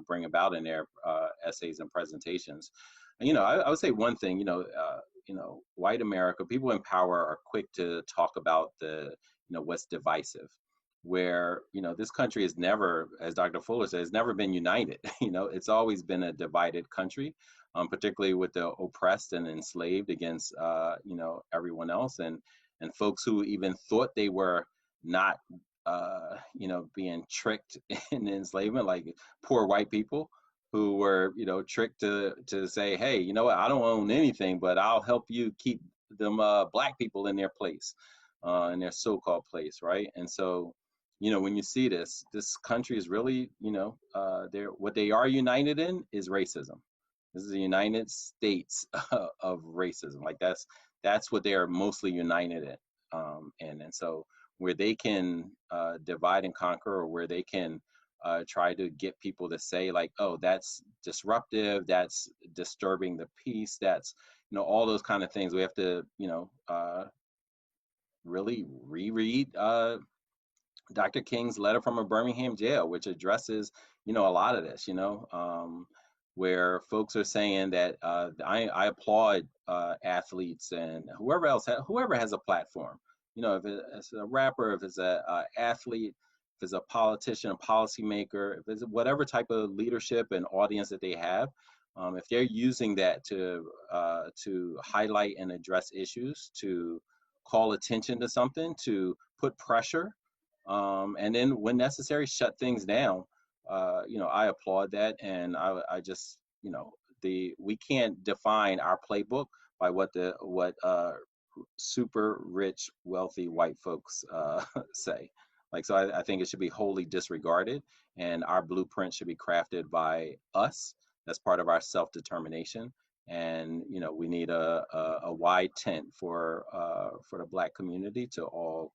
bring about in their essays and presentations. And, I would say one thing, white America, people in power are quick to talk about what's divisive, where, this country has never, as Dr. Fuller said, has never been united. It's always been a divided country, particularly with the oppressed and enslaved against, everyone else. And folks who even thought they were not, being tricked in enslavement, like poor white people who were, tricked to say, hey, you know what, I don't own anything, but I'll help you keep them Black people in their place, in their so-called place, right? And so, when you see this country is really, what they are united in is racism. This is the United States of racism. Like that's what they are mostly united in. And so where they can divide and conquer, or where they can try to get people to say like, oh, that's disruptive, that's disturbing the peace, that's, all those kind of things. We have to, really reread Dr. King's letter from a Birmingham jail, which addresses, a lot of this, where folks are saying that I applaud athletes and whoever has a platform, if it's a rapper, if it's a athlete, if it's a politician, a policymaker, if it's whatever type of leadership and audience that they have, if they're using that to highlight and address issues, to call attention to something, to put pressure, and then when necessary, shut things down. I applaud that, and I just, we can't define our playbook by what super rich, wealthy white folks say. Like, so I think it should be wholly disregarded, and our blueprint should be crafted by us. That's part of our self-determination. And, we need a wide tent for the Black community to all,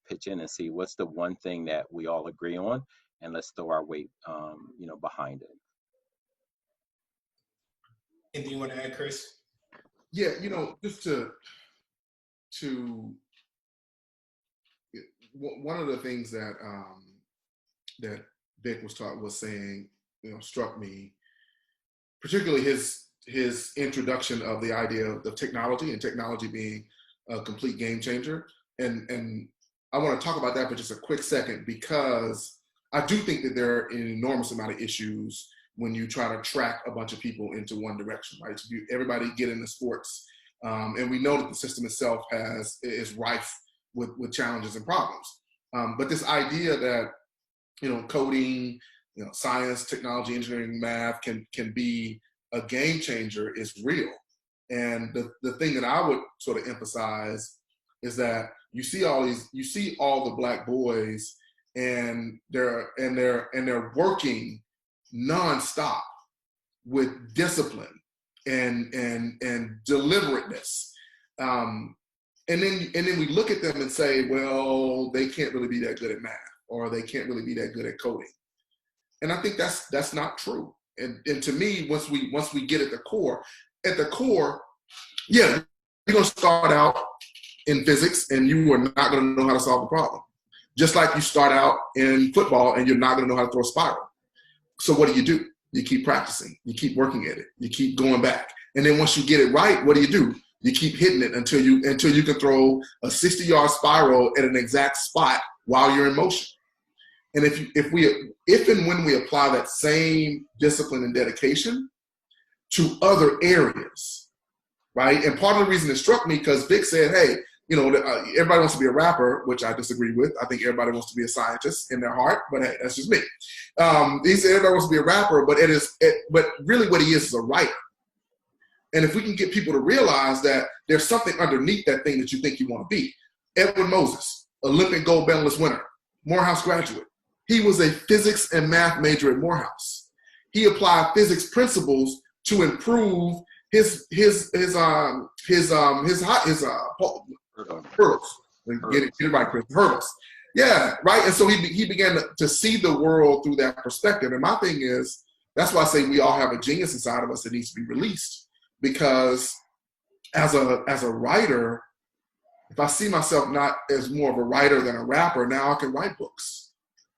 pitch in and see what's the one thing that we all agree on, and let's throw our weight, behind it. Anything you want to add, Chris? Yeah, just to one of the things that that Vic was saying, struck me, particularly his introduction of the idea of technology and technology being a complete game changer. And I want to talk about that for just a quick second, because I do think that there are an enormous amount of issues when you try to track a bunch of people into one direction, right? So everybody get into sports. And we know that the system itself is rife with challenges and problems. But this idea that, coding, science, technology, engineering, math can be a game changer is real. And the thing that I would sort of emphasize is that you see all the Black boys, and they're working nonstop with discipline and deliberateness. And then we look at them and say, well, they can't really be that good at math, or they can't really be that good at coding. And I think that's not true. And to me, once we get at the core, yeah, you're gonna start out in physics and you are not going to know how to solve the problem. Just like you start out in football and you're not going to know how to throw a spiral. So what do? You keep practicing. You keep working at it. You keep going back. And then once you get it right, what do? You keep hitting it until you can throw a 60-yard spiral at an exact spot while you're in motion. And if and when we apply that same discipline and dedication to other areas, right? And part of the reason it struck me because Vic said, hey, everybody wants to be a rapper, which I disagree with. I think everybody wants to be a scientist in their heart, but hey, that's just me. He said everybody wants to be a rapper, but but really what he is a writer. And if we can get people to realize that there's something underneath that thing that you think you want to be. Edwin Moses, Olympic gold medalist winner, Morehouse graduate. He was a physics and math major at Morehouse. He applied physics principles to improve his hurdles. Get it right, Chris. Hurdles. Yeah, right. And so he began to see the world through that perspective. And my thing is, that's why I say we all have a genius inside of us that needs to be released. Because as a writer, if I see myself not as more of a writer than a rapper, now I can write books.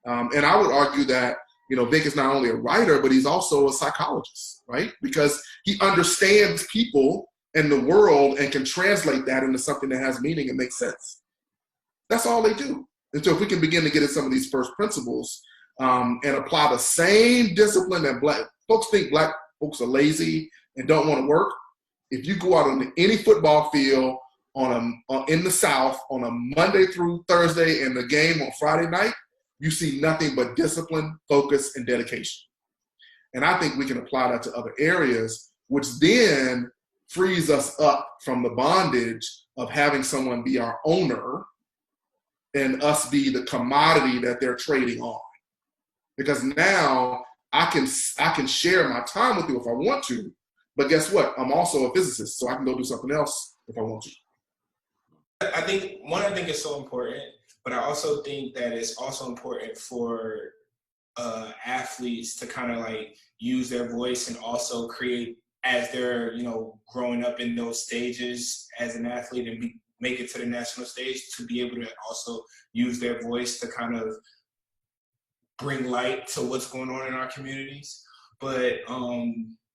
And I would argue that, Vic is not only a writer, but he's also a psychologist, right? Because he understands people and the world and can translate that into something that has meaning and makes sense. That's all they do. And so if we can begin to get at some of these first principles and apply the same discipline that black folks are lazy and don't want to work. If you go out on any football field in the South on a Monday through Thursday and the game on Friday night, you see nothing but discipline, focus, and dedication. And I think we can apply that to other areas, which then frees us up from the bondage of having someone be our owner and us be the commodity that they're trading on. Because now I can share my time with you if I want to, but guess what? I'm also a physicist, so I can go do something else if I want to. I think it's so important, but I also think that it's also important for athletes to kind of like use their voice and also create as they're growing up in those stages as an athlete and make it to the national stage, to be able to also use their voice to kind of bring light to what's going on in our communities. But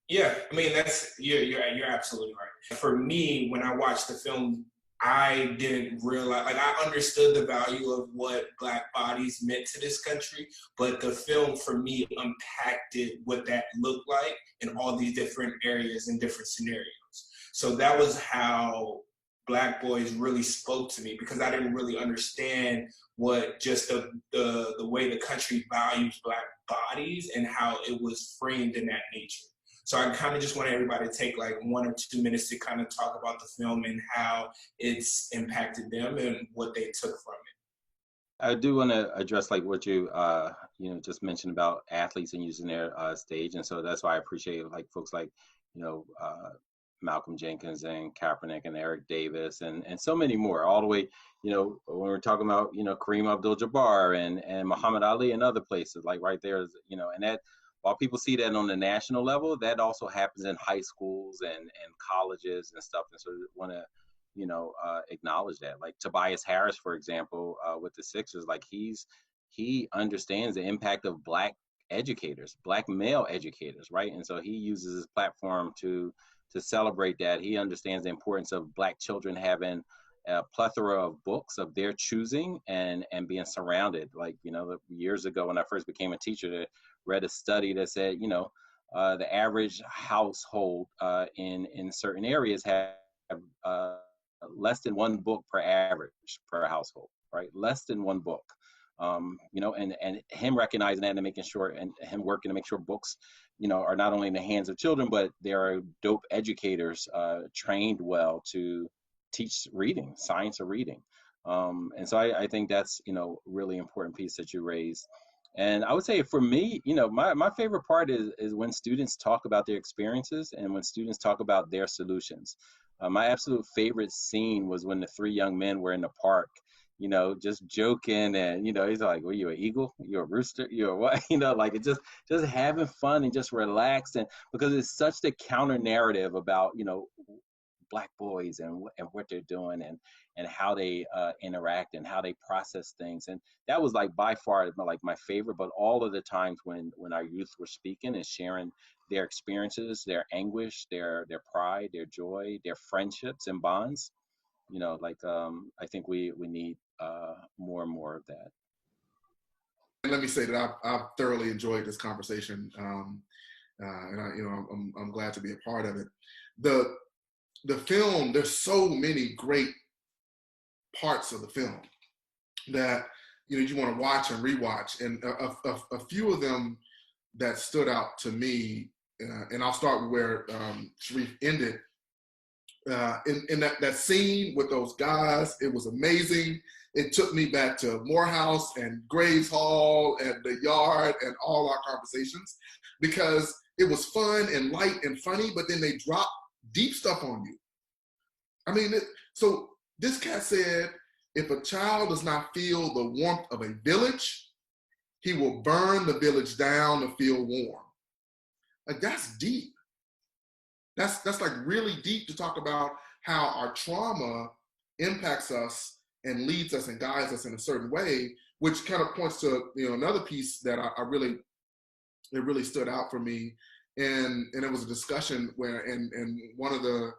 yeah, I mean, you're absolutely right. For me, when I watched the film, I didn't realize, I understood the value of what Black bodies meant to this country, but the film for me unpacked what that looked like in all these different areas and different scenarios. So that was how Black Boys really spoke to me, because I didn't really understand what just the way the country values Black bodies and how it was framed in that nature. So I kind of just want everybody to take like 1 or 2 minutes to kind of talk about the film and how it's impacted them and what they took from it. I do want to address like what you just mentioned about athletes and using their stage, and so that's why I appreciate like folks like Malcolm Jenkins and Kaepernick and Eric Davis and so many more, all the way when we're talking about Kareem Abdul-Jabbar and Muhammad Ali and other places, like right there is and that. While people see that on the national level, that also happens in high schools and colleges and stuff. And so I want to, acknowledge that. Like Tobias Harris, for example, with the Sixers, like he understands the impact of Black educators, Black male educators, right? And so he uses his platform to celebrate that. He understands the importance of Black children having a plethora of books of their choosing and being surrounded. Like, years ago when I first became a teacher, read a study that said, the average household in certain areas have less than 1 book per household, right? Less than 1 book. And him recognizing that and making sure, and him working to make sure books, are not only in the hands of children, but there are dope educators trained well to teach reading, science of reading. And so I think that's, really important piece that you raised. And I would say for me, my favorite part is when students talk about their experiences and when students talk about their solutions. My absolute favorite scene was when the 3 young men were in the park, just joking and, he's like, well, you an eagle? You're a rooster? You're a what? Like it just having fun and just relaxed. And because it's such the counter narrative about, Black boys and what they're doing and how they interact and how they process things. And that was like by far like my favorite. But all of the times when our youth were speaking and sharing their experiences, their anguish, their pride, their joy, their friendships and bonds, you know, like I think we need more and more of that. And let me say that I've thoroughly enjoyed this conversation, and I'm glad to be a part of it. The film, there's so many great parts of the film that you want to watch and rewatch, and a few of them that stood out to me, and I'll start with where Sharif ended. In that scene with those guys, it was amazing. It took me back to Morehouse and Graves Hall and the yard and all our conversations, because it was fun and light and funny, but then they dropped deep stuff on you. I mean, so this cat said, if a child does not feel the warmth of a village, he will burn the village down to feel warm. Like, that's deep. That's like really deep to talk about how our trauma impacts us and leads us and guides us in a certain way, which kind of points to another piece that I really stood out for me, and it was a discussion where and one of the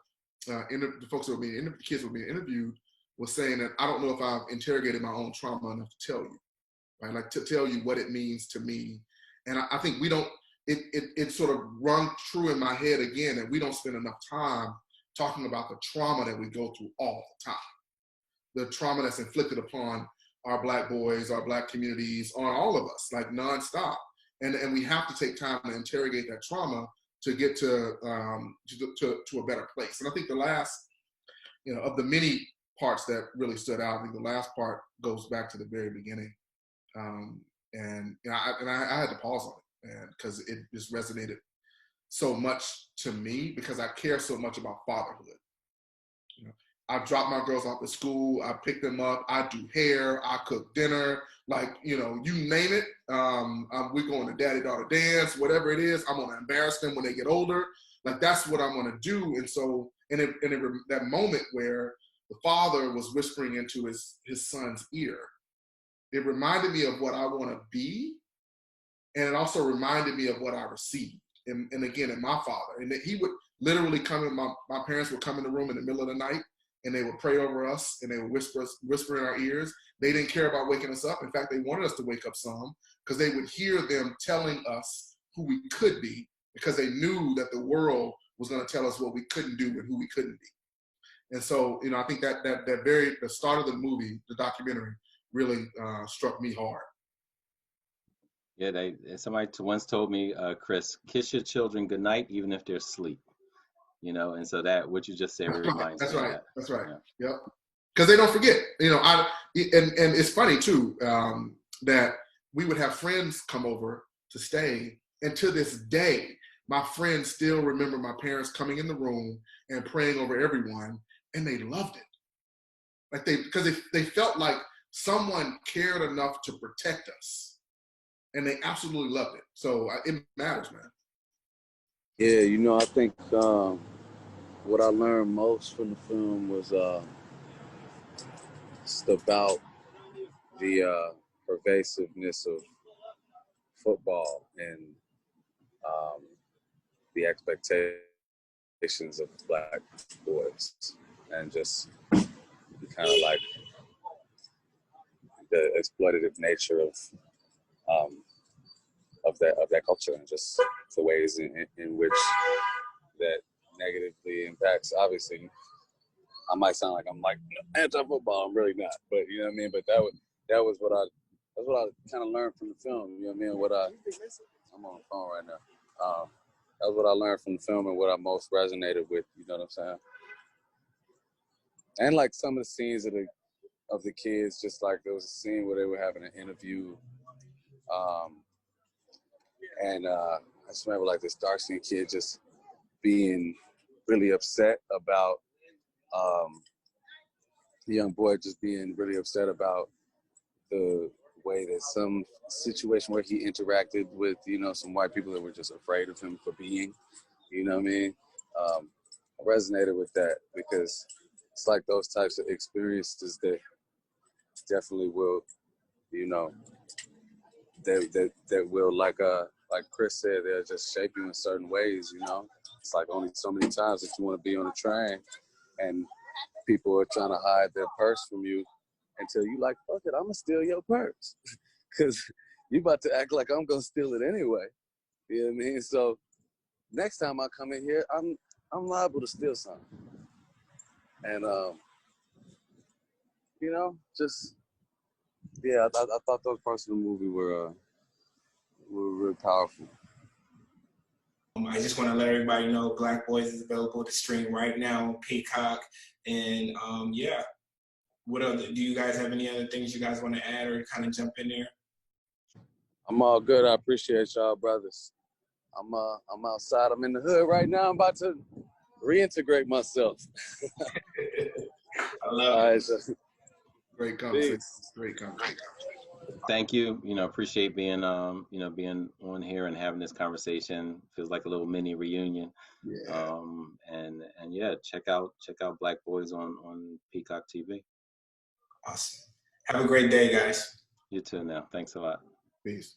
folks that were being interviewed, the kids who were being interviewed, was saying that I don't know if I've interrogated my own trauma enough to tell you, right? Like, to tell you what it means to me, and I think we don't. It sort of rung true in my head again, that we don't spend enough time talking about the trauma that we go through all the time. The trauma that's inflicted upon our Black boys, our Black communities, on all of us, like nonstop. And we have to take time to interrogate that trauma to get to a better place. And I think the last, of the many parts that really stood out, I think the last part goes back to the very beginning. I had to pause on it, because it just resonated so much to me, because I care so much about fatherhood. I drop my girls off at school, I pick them up, I do hair, I cook dinner, like, you name it. We're going to daddy-daughter dance, whatever it is. I'm gonna embarrass them when they get older. Like, that's what I'm gonna do. And so, that moment where the father was whispering into his son's ear, it reminded me of what I wanna be, and it also reminded me of what I received. And again, in my father, and that he would literally come in, my parents would come in the room in the middle of the night, and they would pray over us, and they would whisper in our ears. They didn't care about waking us up. In fact, they wanted us to wake up some, because they would hear them telling us who we could be, because they knew that the world was going to tell us what we couldn't do and who we couldn't be. And so, I think that the start of the movie, the documentary, really struck me hard. Yeah, somebody once told me, Chris, kiss your children goodnight, even if they're asleep. And so that what you just said reminds me of that. That's right. Yeah. Yep. Because they don't forget. And it's funny too, that we would have friends come over to stay, and to this day, my friends still remember my parents coming in the room and praying over everyone, and they loved it. Like, because they felt like someone cared enough to protect us. And they absolutely loved it. So it matters, man. Yeah, I think what I learned most from the film was just about the pervasiveness of football and the expectations of Black boys, and just kind of like the exploitative nature of that culture, and just the ways in which that negatively impacts. Obviously, I might sound like I'm like anti-football. I'm really not, but you know what I mean. But that's what I kind of learned from the film. You know what I mean? I'm on the phone right now. That's what I learned from the film and what I most resonated with. You know what I'm saying? And like some of the scenes of the kids, just like there was a scene where they were having an interview. And I just remember like this dark-skinned kid just being really upset about, the young boy just being really upset about the way that some situation where he interacted with, some white people that were just afraid of him for being, you know what I mean? I resonated with that because it's like those types of experiences that definitely will, you know, that will, like Chris said, they'll just shape you in certain ways, you know. It's like only so many times that you want to be on a train and people are trying to hide their purse from you until you like, fuck it, I'm gonna steal your purse. Cause you about to act like I'm gonna steal it anyway. You know what I mean? So next time I come in here, I'm liable to steal something. And you know, just yeah, I thought those parts of the movie were really powerful. I just want to let everybody know Black Boys is available to stream right now on Peacock. And yeah, what other, do you guys have any other things you guys want to add or kind of jump in there? I'm all good. I appreciate y'all, brothers. I'm outside. I'm in the hood right now. I'm about to reintegrate myself. I love it. So, Great conversation. Great conversation. Thank you. You know, appreciate being being on here and having this conversation. Feels like a little mini reunion. Yeah. And yeah, check out Black Boys on Peacock TV. Awesome. Have a great day, guys. You too now. Thanks a lot. Peace.